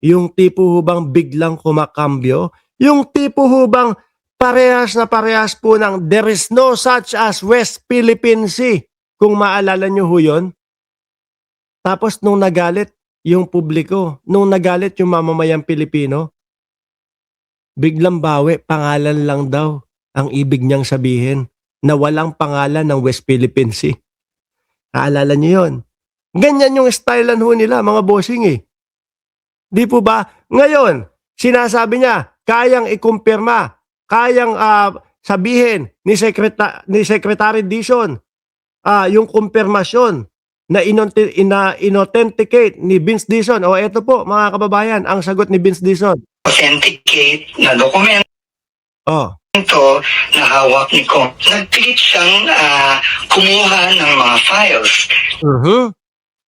Yung tipo ho bang biglang kumakambyo? Yung tipo ho bang parehas na parehas po ng there is no such as West Philippine Sea. Kung maalala nyo ho yun. Tapos nung nagalit yung publiko, nung nagalit yung mamamayang Pilipino, biglang bawi, pangalan lang daw ang ibig niyang sabihin na walang pangalan ng West Philippine Sea. Naalala niyo yun? Ganyan yung stylean ho nila, mga bossing eh. Di po ba? Ngayon, sinasabi niya, kayang ikumpirma, kayang sabihin ni Secretary Dizon, yung kumpirmasyon na inauthenticate ni Vince Dizon. O eto po, mga kababayan, ang sagot ni Vince Dizon. Authenticate na dokumento Oh. na hawak ni Kong. Nagpilit siyang kumuha ng mga files.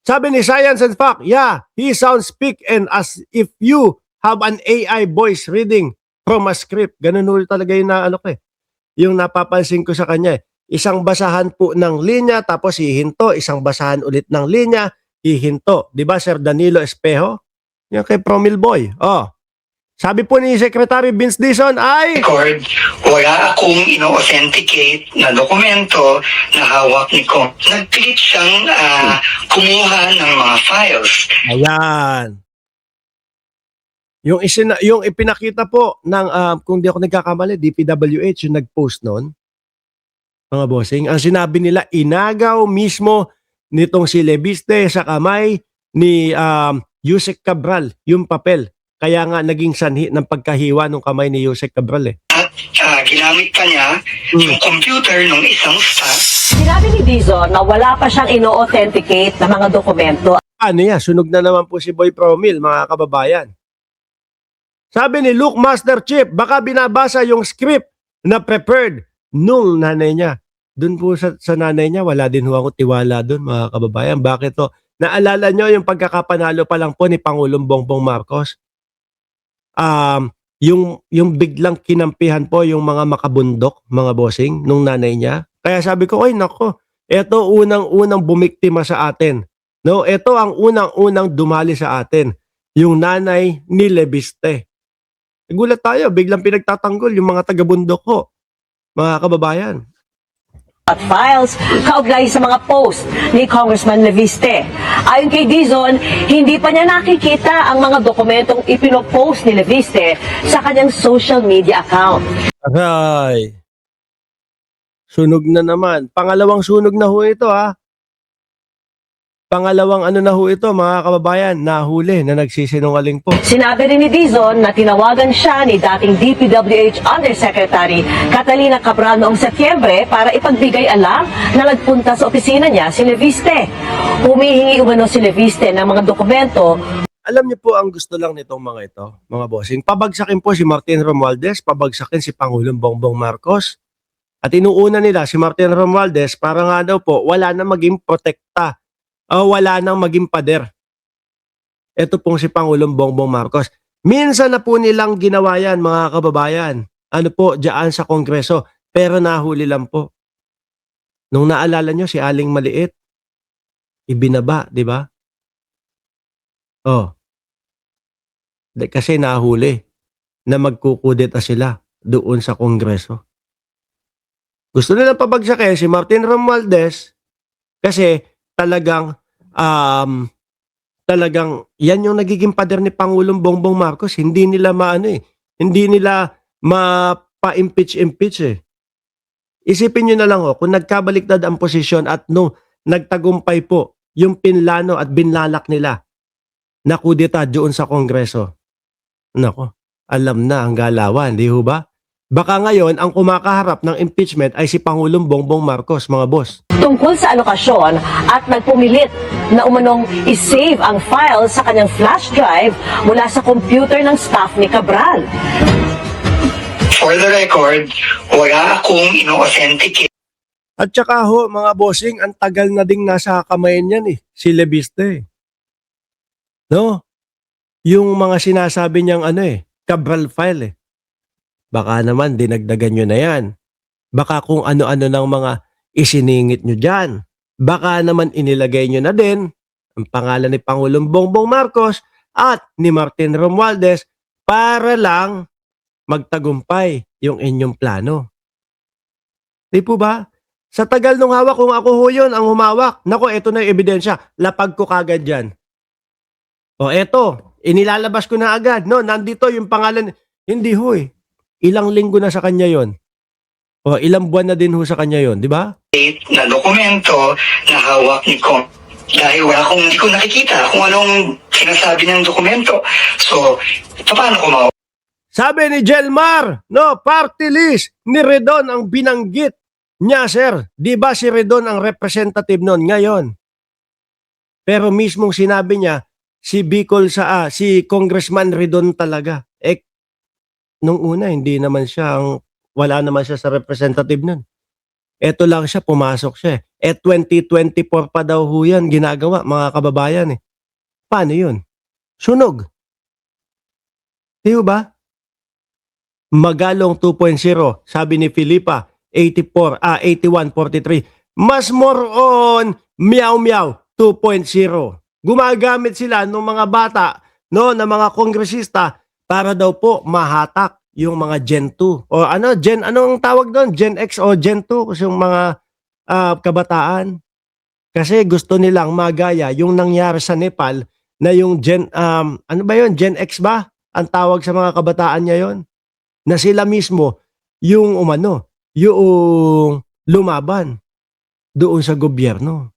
Sabi ni Science and Fact, yeah, he sounds speak and as if you have an AI voice reading from a script. Ganun ulit talaga yung yung napapansin ko sa kanya. Isang basahan po ng linya, tapos hihinto. Isang basahan ulit ng linya, hihinto. Diba, Sir Danilo Espejo? Yung kay Promil Boy. Oh. Sabi po ni Secretary Vince Dizon ay... Record, wala akong ino-authenticate na dokumento na hawak ni Kong. Nagpilit siyang kumuha ng mga files. Ayan. Yung ipinakita po ng, kung di ako nagkakamali, DPWH yung nag-post noon, mga bossing, ang sinabi nila, inagaw mismo nitong si Leviste sa kamay ni Yusek Cabral, yung papel. Kaya nga naging sanhi ng pagkahiwa ng kamay ni Yusek Cabral eh. At ginamit pa niya yung computer ng isang staff. Sinabi ni Dizon na wala pa siyang ino-authenticate na mga dokumento. Ano yan? Sunog na naman po si Boy Promil, mga kababayan. Sabi ni Luke Master Chief, baka binabasa yung script na prepared nung nanay niya. Doon po sa nanay niya, wala din ho ako tiwala doon, mga kababayan. Bakit to? Naalala nyo yung pagkakapanalo pa lang po ni Pangulong Bongbong Marcos? Yung biglang kinampihan po yung mga makabundok, mga bossing, nung nanay niya. Kaya sabi ko, ay nako, eto unang-unang bumiktima sa atin. No, ito ang unang-unang dumali sa atin. Yung nanay ni Leviste. Nagulat tayo, biglang pinagtatanggol yung mga taga-bundok ko, mga kababayan. At files kaugnay sa mga post ni Congressman Leviste. Ayon kay Dizon, hindi pa niya nakikita ang mga dokumentong ipinopost ni Leviste sa kanyang social media account. Aray. Sunog na naman. Pangalawang sunog na ho ito Pangalawang na ho ito, mga kababayan, nahuli na nagsisinungaling po. Sinabi rin ni Dizon na tinawagan siya ni dating DPWH Undersecretary Catalina Cabral noong Setyembre para ipagbigay alam na nagpunta sa opisina niya si Leviste. Humihingi umano si Leviste ng mga dokumento. Alam niyo po ang gusto lang nitong mga ito, mga bossing. Pabagsakin po si Martin Romualdez, pabagsakin si Pangulong Bongbong Marcos. At inuuna nila si Martin Romualdez para nga daw po wala na maging protekta. Wala nang maging pader. Ito pong si Pangulong Bongbong Marcos. Minsan na po nilang ginawa yan, mga kababayan. Ano po, dyan sa Kongreso. Pero nahuli lang po. Nung naalala nyo si Aling Maliit, ibinaba, di ba? Kasi nahuli na magkukudeta sila doon sa Kongreso. Gusto nilang pabagsakin si Martin Romualdez kasi talagang yan yung nagiging pader ni Pangulong Bongbong Marcos. Hindi nila hindi nila mapa-impeach Isipin nyo na lang kung nagkabaliktad ang posisyon at nagtagumpay po yung pinlano at binlalak nila na kudeta doon sa Kongreso. Nako, alam na ang galawan, di ho ba? Baka ngayon, ang kumakaharap ng impeachment ay si Pangulong Bongbong Marcos, mga boss. Tungkol sa alokasyon at nagpumilit na umanong isave ang file sa kanyang flash drive mula sa computer ng staff ni Cabral. For the record, wala akong ino-authenticate. At saka ho, mga bossing, ang tagal na ding nasa kamay niyan si Leviste. No? Yung mga sinasabi niyang Cabral file Baka naman dinagdagan nyo na yan. Baka kung ano-ano ng mga isiningit nyo dyan. Baka naman inilagay nyo na din ang pangalan ni Pangulong Bongbong Marcos at ni Martin Romualdez para lang magtagumpay yung inyong plano. Di po ba? Sa tagal nung hawak, kung ako ho yun ang humawak, nako, eto na yung ebidensya, lapag ko kagad dyan. O eto, inilalabas ko na agad, no? Nandito yung pangalan. Hindi ho eh. Ilang linggo na sa kanya yon. O ilang buwan na din ho sa kanya yon, di ba? na dokumento na hawak ni Kong. Dahil hindi ko nakikita kung anong sinasabi ng dokumento. So, paano ko Sabi ni Jelmar, no, party list ni Redon ang binanggit niya, sir. Di ba si Redon ang representative noon ngayon? Pero mismong sinabi niya, si si Congressman Redon talaga. Nung una, hindi naman siya wala naman siya sa representative nun. Eto lang siya, pumasok siya. 2024 pa daw ho yan ginagawa, mga kababayan eh. Paano yun? Sunog. Di ba? Magalong 2.0, sabi ni Filipa, 81-43. Mas more on Meow Meow 2.0. Gumagamit sila ng mga bata, no, ng mga kongresista para daw po mahatak yung mga Gen 2. O anong tawag doon? Gen X o Gen 2? Kasi yung mga kabataan. Kasi gusto nilang magaya yung nangyari sa Nepal na yung Gen X ba? Ang tawag sa mga kabataan niya yon. Na sila mismo yung yung lumaban doon sa gobyerno.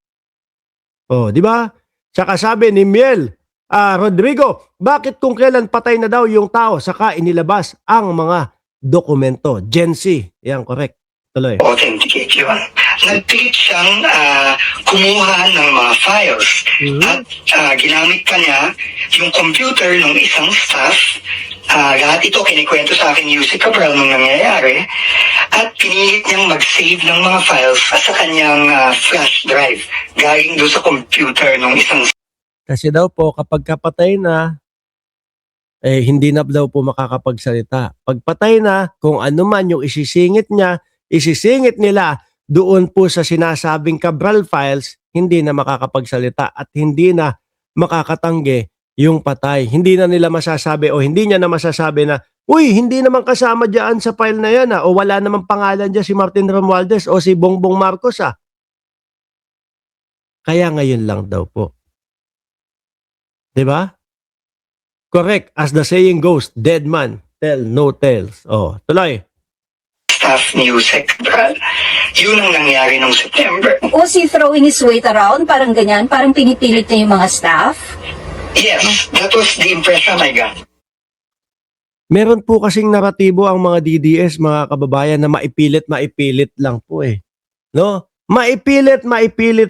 Oh, di ba? Tsaka sabi ni Miel Rodrigo, bakit kung kailan patay na daw yung tao saka inilabas ang mga dokumento? Gen Z. Yan, correct. Tuloy. authenticate yun? Nag-tweet siyang kumuha ng mga files at ginamit pa niya yung computer ng isang staff. Lahat ito kinikwento sa akin ni Yusek Cabral nung nangyayari at pinilit niyang mag-save ng mga files sa kanyang flash drive galing doon sa computer ng isang Kasi daw po kapag kapatay na, hindi na daw po makakapagsalita. Pagpatay na, kung ano man yung isisingit nila doon po sa sinasabing Cabral files, hindi na makakapagsalita at hindi na makakatanggi yung patay. Hindi na nila masasabi o hindi niya na masasabi na, uy, hindi naman kasama dyan sa file na yan o wala naman pangalan dyan si Martin Romualdez o si Bongbong Marcos Kaya ngayon lang daw po. Diba? Correct. As the saying goes, dead man tell no tales. Oh, tuloy. staff ni Yusek Cabral. Yun ang nangyari noong September. Was he throwing his weight around? Parang ganyan? Parang pinipilit niya yung mga staff? Yes, that was the impression I got. Meron po kasing naratibo ang mga DDS, mga kababayan, na maipilit lang po eh. No? Maipilit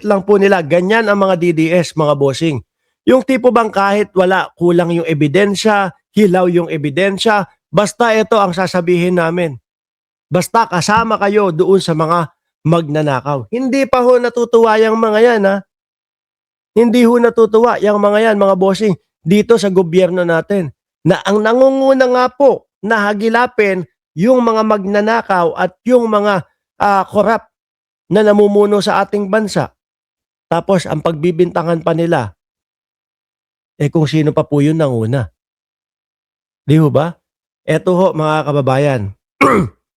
lang po nila. Ganyan ang mga DDS, mga bossing. Yung tipo bang kahit wala, kulang yung ebidensya, hilaw yung ebidensya, basta ito ang sasabihin namin. Basta kasama kayo doon sa mga magnanakaw. Hindi pa ho natutuwa yung mga yan Hindi ho natutuwa yung mga yan, mga bossing, dito sa gobyerno natin. Na ang nangunguna nga po na hagilapin yung mga magnanakaw at yung mga korap na namumuno sa ating bansa. Tapos ang pagbibintangan pa nila, kung sino pa po yun nanguna. Di ho ba? Eto ho mga kababayan,